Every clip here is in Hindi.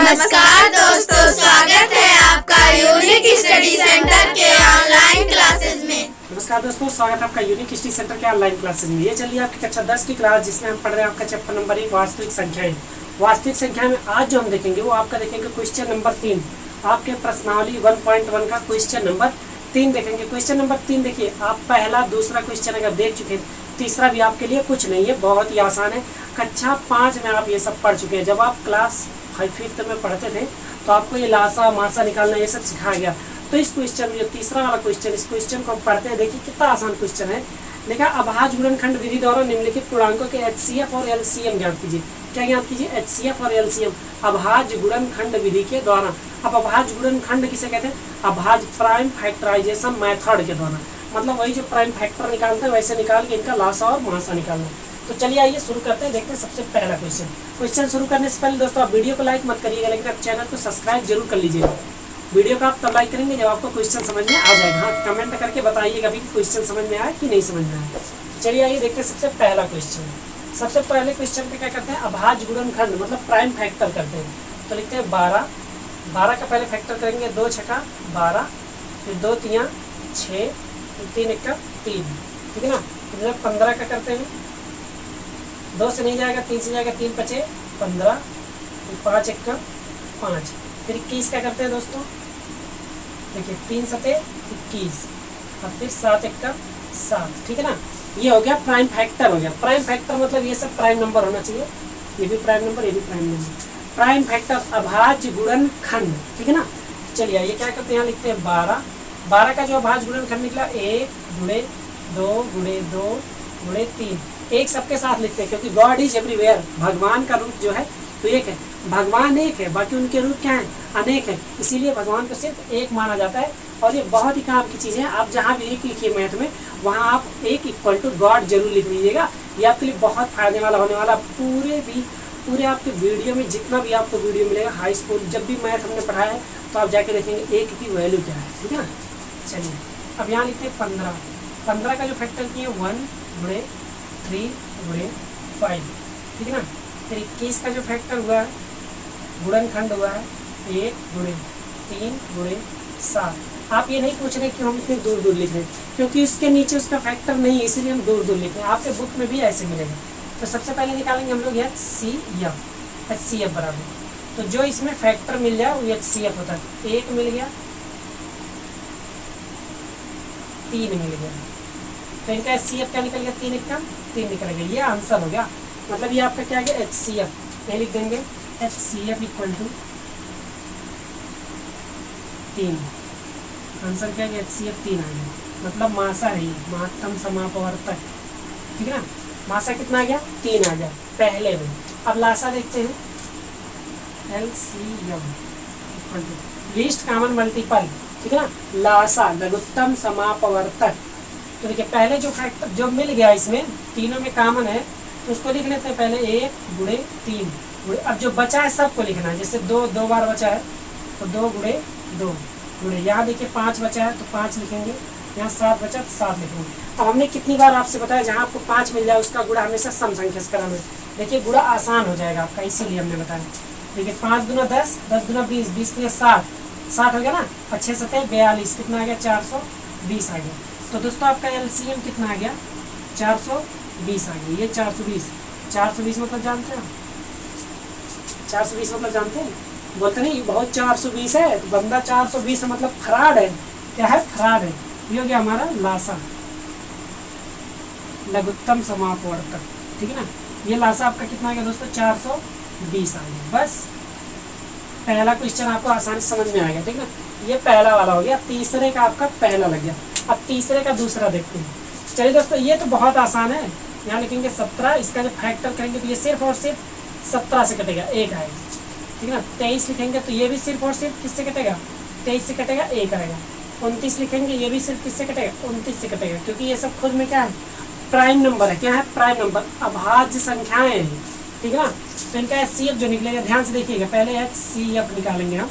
नमस्कार दोस्तों, स्वागत है आपका यूनिक स्टडी सेंटर के ऑनलाइन क्लासेस में। नमस्कार दोस्तों, स्वागत है आपका यूनिक स्टडी सेंटर के ऑनलाइन क्लासेस में। ये चलिए आपकी कक्षा 10 की क्लास, जिसमें हम पढ़ रहे हैं आपका चैप्टर नंबर 1 वास्तविक संख्याएं। वास्तविक संख्या में आज जो हम देखेंगे वो आपका देखेंगे क्वेश्चन नंबर 3, आपके प्रश्नावली 1.1 का क्वेश्चन नंबर 3 देखेंगे। क्वेश्चन नंबर 3 देखिए, आप पहला दूसरा क्वेश्चन अगर देख चुके हैं, तीसरा भी आपके लिए कुछ नहीं है, बहुत ही आसान है। कक्षा 5 में आप ये सब पढ़ चुके हैं। जब आप क्लास 5th में पढ़ते थे तो आपको ये लासा मासा निकालना ये सब सिखाया गया। तो इस क्वेश्चन में जो तीसरा वाला क्वेश्चन, इस क्वेश्चन को हम पढ़ते हैं। देखिए कितना आसान क्वेश्चन है। देखा, अभाज्य गुणनखंड विधि द्वारा निम्नलिखित पूर्णांकों के HCF और LCM ज्ञात कीजिए। क्या ज्ञात कीजिए? HCF और LCM, अभाज्य गुणनखंड विधि के द्वारा। अब अभाज्य गुणनखंड किसे कहते हैं? अभाज्य प्राइम फैक्टराइजेशन मेथड के द्वारा। मतलब वही जो प्राइम फैक्टर निकालते हैं वैसे निकाल के इनका लासा और मासा निकालना। तो चलिए आइए शुरू करते हैं। देखते हैं सबसे पहला क्वेश्चन शुरू करने से पहले दोस्तों आप वीडियो को लाइक मत करिएगा, लेकिन आप चैनल को सब्सक्राइब जरूर कर लीजिएगा। वीडियो को आप तब लाइक करेंगे जब आपको क्वेश्चन समझ में आ जाएगा। हाँ, कमेंट करके बताइएगा भी क्वेश्चन समझ में आया कि नहीं समझ में आया। चलिए आइए देखते हैं सबसे पहला क्वेश्चन। सबसे पहले क्वेश्चन पे क्या करते हैं? अभाज्य गुणनखंड मतलब प्राइम फैक्टर करते हैं। तो लिखते हैं 12 का पहले फैक्टर करेंगे, 2 छक्का 12, फिर 2 तियाँ 6, 3 एक्का 3, ठीक है ना। फिर 15 का करते हैं, 2 से नहीं जाएगा, 3 से जाएगा, 3 पचे 15, फिर 5 एक्का 5, फिर 21 का करते हैं दोस्तों। देखिए 3 सते 21 और फिर 7 एक्का 7, ठीक है ना। ये हो गया प्राइम फैक्टर हो गया। प्राइम फैक्टर मतलब ये सब प्राइम नंबर होना चाहिए। ये भी प्राइम नंबर, ये भी प्राइम नंबर। प्राइम फैक्टर अभाज्य गुणनखंड, ठीक है ना। चलिए ये क्या करते हैं, यहाँ लिखते हैं 12 का जो अभाज्य गुणनखंड निकला 1 गुणे 2 गुणे 2 गुणे 3। एक सबके साथ लिखते हैं क्योंकि गॉड इज एवरीवेयर। भगवान का रूप जो है तो एक है, भगवान एक है, बाकी उनके रूप क्या है? अनेक है। इसीलिए भगवान को सिर्फ एक माना जाता है। और ये बहुत ही काम की चीज़ है। आप जहाँ भी एक लिखिए मैथ में, वहाँ आप एक इक्वल टू गॉड जरूर लिख लीजिएगा। ये आपके लिए बहुत फायदे वाला होने वाला। पूरे आपके वीडियो में जितना भी आपको वीडियो मिलेगा, हाई स्कूल जब भी मैथ हमने पढ़ाया है तो आप जाके देखेंगे एक की वैल्यू क्या है, ठीक है ना। चलिए अब यहाँ लिखते हैं 15 का जो फैक्टर किए 1 गुणे 3 गुणे 5, ठीक है ना। फिर 21 का जो फैक्टर हुआ है, गुणनखंड हुआ है 1 गुणे 3 गुणे 7। आप ये नहीं पूछ रहे कि हम इतने दूर दूर लिख रहे हैं, क्योंकि इसके नीचे उसका फैक्टर नहीं है, इसीलिए हम दूर दूर लिख रहे हैं। आपके बुक में भी ऐसे मिलेगा। तो सबसे पहले निकालेंगे हम लोग HCF बराबर। तो जो इसमें फैक्टर मिल जाए वो HCF होता है। 1 मिल गया, 3 मिल गया, तो इनका HCF क्या निकल गया? 3 एक्का 3 निकल गया। ये आंसर हो गया। मतलब ये आपका क्या गया? HCF। ये लिख देंगे HCF इक्वल टू 3। आंसर क्या गया? HCF 3 आ गया। मतलब मासा है, महत्तम समापवर्तक, ठीक है ना। मासा कितना आ गया? 3 आ गया पहले में। अब लासा देखते हैं, LCM equal to least common multiple, ठीक है ना। लासा लघुत्तम समापवर्तक। तो देखिए पहले जो फैक्टर जो मिल गया इसमें तीनों में कॉमन है, तो उसको लिख लेते हैं पहले 1 गुणे 3 गुणे। अब जो बचा है सबको लिखना है। जैसे 2 बार बचा है तो 2 गुणे 2 गुणे। यहाँ देखिए 5 बचा है तो 5 लिखेंगे। यहाँ 7 बचा तो 7 लिखेंगे। अब हमने कितनी बार आपसे बताया, जहाँ आपको 5 मिल जाए उसका गुणा हमेशा सम संख्या से कराना है। देखिए गुणा आसान हो जाएगा आपका, इसीलिए हमने बताया। देखिए 5 दूना 10, 10 दूना 20, 20 में 60 हो गया ना। 6 सतह 42, कितना आ गया? 420 आ गया। तो दोस्तों आपका LCM कितना आ गया? 420 आ गया। ये 420 मतलब जानते हैं? 420 मतलब जानते हैं? बोलते नहीं बहुत 420 है तो बंदा 420 है मतलब फराड है। क्या है? फराड है। ये हो गया हमारा लासा, लघुत्तम समापवर्तक, ठीक है ना। ये लासा आपका कितना आ गया दोस्तों? 420 आ गया। बस पहला क्वेश्चन आपको आसानी से समझ में आ गया, ठीक है ना। ये पहला वाला हो गया। तीसरे का आपका पहला लग गया। अब तीसरे का दूसरा देखते हैं। चलिए दोस्तों ये तो बहुत आसान है। यहाँ लिखेंगे 17, इसका जब फैक्टर करेंगे तो ये सिर्फ और सिर्फ 17 से कटेगा, 1 आएगा, ठीक है ना। 23 लिखेंगे तो ये भी सिर्फ और सिर्फ किससे कटेगा? 23 से कटेगा, 1 आएगा। 29 लिखेंगे, ये भी सिर्फ किससे कटेगा? 29 से कटेगा, क्योंकि ये सब खुद में क्या है? प्राइम नंबर है। क्या है? प्राइम नंबर, अभाज्य संख्याएं हैं, ठीक है ना। तो इनका HCF जो निकलेगा, ध्यान से देखिएगा। पहले HCF निकालेंगे हम,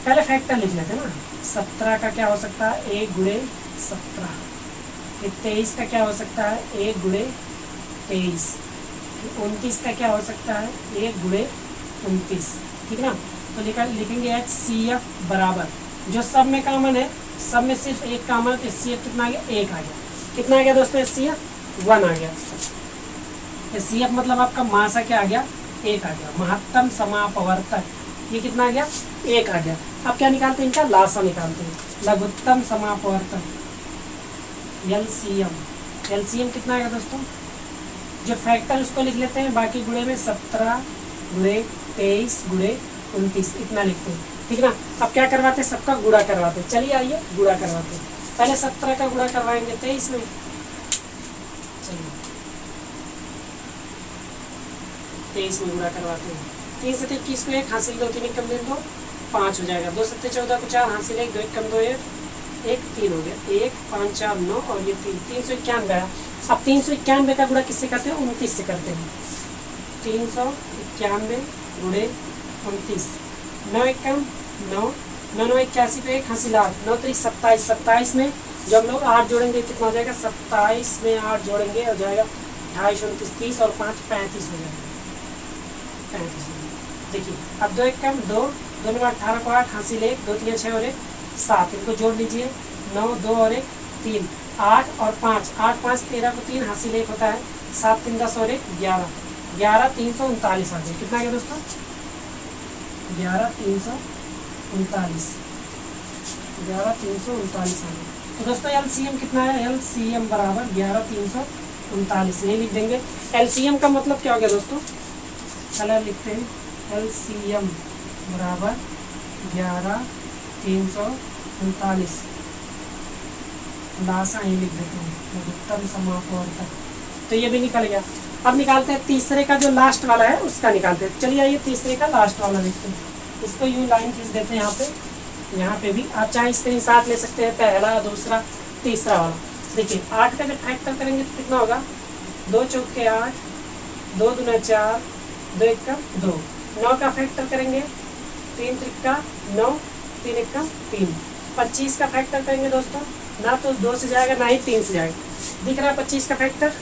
पहले फैक्टर लिख लेते हैं ना। 17 का क्या हो सकता है? 1 गुणे 17। फिर 23 का क्या हो सकता है? 1 गुणे 23। 29 का क्या हो सकता है? 1 गुणे 29, ठीक है ना। तो लिखेंगे HCF बराबर, जो सब में कॉमन है, सब में सिर्फ एक कॉमन, तो HCF कितना आ गया, 1 आ गया। कितना आ गया दोस्तों, HCF 1 आ गया। HCF मतलब आपका मासा क्या आ गया, 1 आ गया। महत्तम समापवर्तक ये कितना आ गया, 1 आ गया। अब क्या निकालते हैं, इनका लासा निकालते हैं, लघुत्तम समापवर्तक LCM। LCM कितना आएगा दोस्तों, जो फैक्टर उसको लिख लेते हैं, बाकी गुणे में 17 गुणे 23 गुणे 29 इतना लिखते हैं, ठीक है ना। अब क्या करवाते हैं, सबका गुणा करवाते हैं। चलिए आइए गुणा करवाते हैं। पहले 17 का गुणा करवाएंगे 23 में। चलिए 23 में गुणा करवाते हैं। 3 से 21 को 1 हासिल 2 3 1 कम 2 5 हो जाएगा। 2 7 14 को 4 हासिल 1 2 1 कम 2 1 3 हो गया। 1 5 4 9 और ये 391 आया। अब 391 का गुणा किससे करते हैं, 29 से करते हैं। 391 गुणे 29, 9 1 9 9 9 81 पे 1 हासिल 8 9 3 27 27 में जब हम लोग 8 जोड़ेंगे कितना हो जाएगा, 27 में 8 जोड़ेंगे हो जाएगा 28 29 30 और 5 35 हो जाएगा, 35 हो जाएगा। देखिए अब 2 1 2 2 में 18 को 8 हासिल 1 2 3 6 और 1 7, इनको जोड़ लीजिए। 9 2 और 1 3 8 और 5 8 5 13 को 3 हासिल 1 होता है, 7 3 10 और 1 11 11 339 आ गया। कितना आ गया दोस्तों, 11 339 11 339 आ गया। तो दोस्तों LCM कितना है, LCM बराबर 11 339 ये लिख देंगे। LCM का मतलब क्या हो गया दोस्तों, चलो लिखते हैं LCM बराबर 11 339, लासा ही लिख देते हैं, लघुत्तम समापवर्तक। तो ये भी निकल गया। अब निकालते हैं तीसरे का, जो लास्ट वाला है उसका निकालते हैं। चलिए आइए तीसरे का लास्ट वाला देखते हैं। इसको यूँ लाइन खींच देते हैं यहाँ पे भी आप चाहे स्क्रीनशॉट ले सकते हैं, पहला दूसरा तीसरा वाला। देखिए 8 का जब फैक्टर करेंगे तो कितना होगा, 2 चौके 8 2 दूना 4 2 1 2। 9 का फैक्टर करेंगे 3 त्रिका 9 3 1 3। 25 का फैक्टर करेंगे दोस्तों, ना तो 2 से जाएगा ना ही 3 से जाएगा। दिख रहा है 25 का फैक्टर,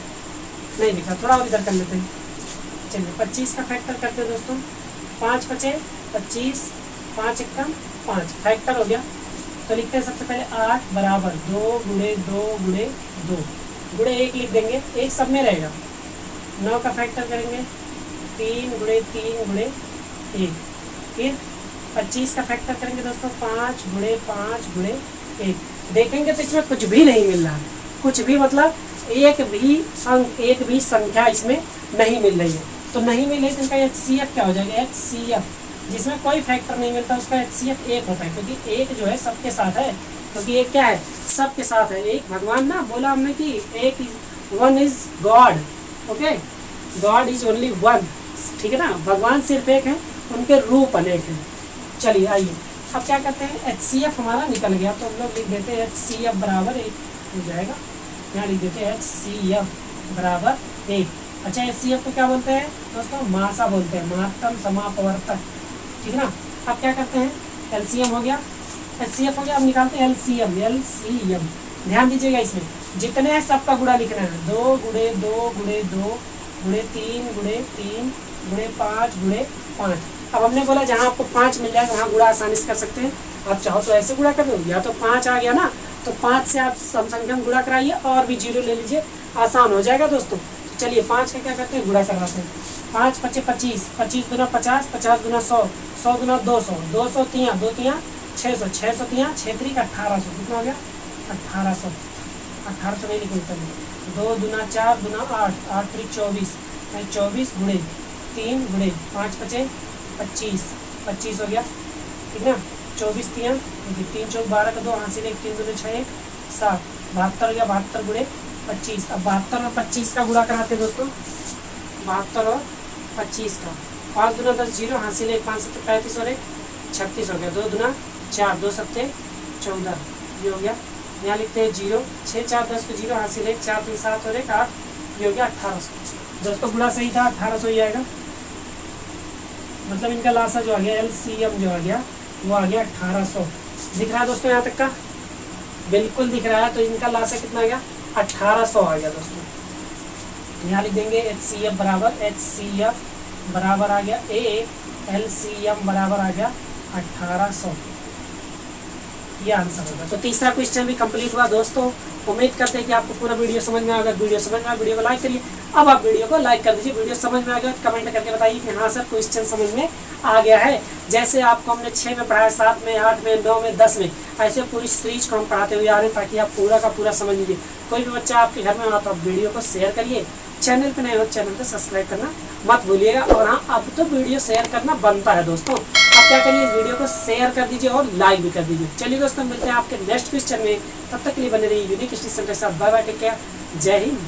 नहीं दिख रहा, थोड़ा और इधर कर लेते हैं। चलिए 25 का फैक्टर करते हैं दोस्तों, 5 5 25 5 1 5 फैक्टर हो गया। तो लिखते हैं सबसे पहले 8 बराबर 2 गुणे 2 गुणे 2 गुणे 1 लिख देंगे, 1 सब में रहेगा। 9 का फैक्टर करेंगे 3 गुणे 3 गुणे 1। फिर 25 का फैक्टर करेंगे दोस्तों 5 गुणे 5 गुणे 1। देखेंगे तो इसमें कुछ भी नहीं मिल रहा है, कुछ भी मतलब एक भी अंक एक भी संख्या इसमें नहीं मिल रही है। तो नहीं मिल रही तो इनका HCF क्या हो जाएगा, HCF जिसमें कोई फैक्टर नहीं मिलता उसका HCF 1 होता है, क्योंकि 1 जो है सबके साथ है, क्योंकि 1 क्या है, सबके साथ है। एक भगवान ना बोला हमने कि एक one is God, okay, God is only one, ठीक है ना। भगवान सिर्फ एक है, उनके रूप अनेक हैं। चलिए आइए अब क्या करते हैं, HCF हमारा निकल गया तो हम लोग लिख देते हैं HCF बराबर 1 हो जाएगा। यहाँ लिख देते हैं HCF बराबर 1। अच्छा HCF को क्या बोलते हैं दोस्तों, मासा बोलते हैं, महत्तम समापवर्तक, ठीक है ना। अब क्या करते हैं, LCM हो गया, HCF हो गया। अब निकालते हैं LCM। ध्यान दीजिएगा इसमें जितने हैं सबका गुणा लिखना है, 2 गुणे 2 गुणे 2 गुणे 3 गुणे 3 गुणे 5 गुणे 5। अब हमने बोला जहाँ आपको 5 मिल जाए वहाँ गुणा आसानी से कर सकते हैं। आप चाहो तो ऐसे गुणा कर दो, या तो 5 आ गया ना तो 5 से आप सम संख्या में गुणा कराइए और भी 0 ले लीजिए, आसान हो जाएगा दोस्तों। चलिए 5 का क्या करते हैं, गुणा करवाते हैं। 5 5 25 25 दूना 50 50 दूना 100 100 दूना 200 200 3 2 3 600 600 3 6 3 1800 कितना हो गया, 1800 1800 नहीं लिखूँ तब 2 दूना 4 दूना 8 8 3 24 24 गुणे 3 गुणे 5 5 25 25 हो गया, ठीक है ना। 24 3 3 चौक 12 का 2 हासिल 1 3 दूने 6 1 7 72 हो गया, 72 गुणे 25। अब 72 और 25 का गुणा कराते हैं दोस्तों, 72 और 25 का 5 दूना 10 0 हासिल 1 5 7 35 और 1 36 हो गया। 2 दूना 4 2 7 14 ये हो गया। यहाँ लिखते हैं 0 6 4 10 को 0 हासिल 1 4 3 7 और 1 8 ये हो गया 1800। दोस्तों गुणा सही था, 1800 ही आएगा। मतलब इनका लासा जो आ गया LCM जो आ गया वो आ गया 1800। दिख रहा है दोस्तों यहाँ तक का, बिल्कुल दिख रहा है। तो इनका लासा कितना आ गया, 1800 आ गया दोस्तों। यहाँ लिख देंगे HCF बराबर HCF बराबर आ गया ALCM बराबर आ गया 1800। ये आंसर होगा। तो तीसरा क्वेश्चन भी कंप्लीट हुआ दोस्तों। उम्मीद करते हैं कि आपको पूरा वीडियो समझ में आ गया। वीडियो समझ में आया, वीडियो को लाइक करिए। अब आप वीडियो को लाइक कर दीजिए। वीडियो समझ में आ गया तो कमेंट करके बताइए कि हाँ सर क्वेश्चन समझ में आ गया है। जैसे आपको हमने 6 में पढ़ाया, 7 में, 8 में, 9 में, 10 में, ऐसे पूरी सीरीज को हम पढ़ाते हुए आ रहे हैं ताकि आप पूरा का पूरा समझ लीजिए। कोई भी बच्चा आपके घर में हो तो आप वीडियो को शेयर करिए। चैनल पे नए हो चैनल को सब्सक्राइब करना मत भूलिएगा। और हाँ, अब तो वीडियो शेयर करना बनता है दोस्तों। अब क्या करिए, इस वीडियो को शेयर कर दीजिए और लाइक भी कर दीजिए। चलिए दोस्तों, मिलते हैं आपके नेक्स्ट क्वेश्चन में। तब तक के लिए बने रहिए यूनिक हिस्ट्री सेंटर से। बाय बाय, टेक केयर, जय हिंद।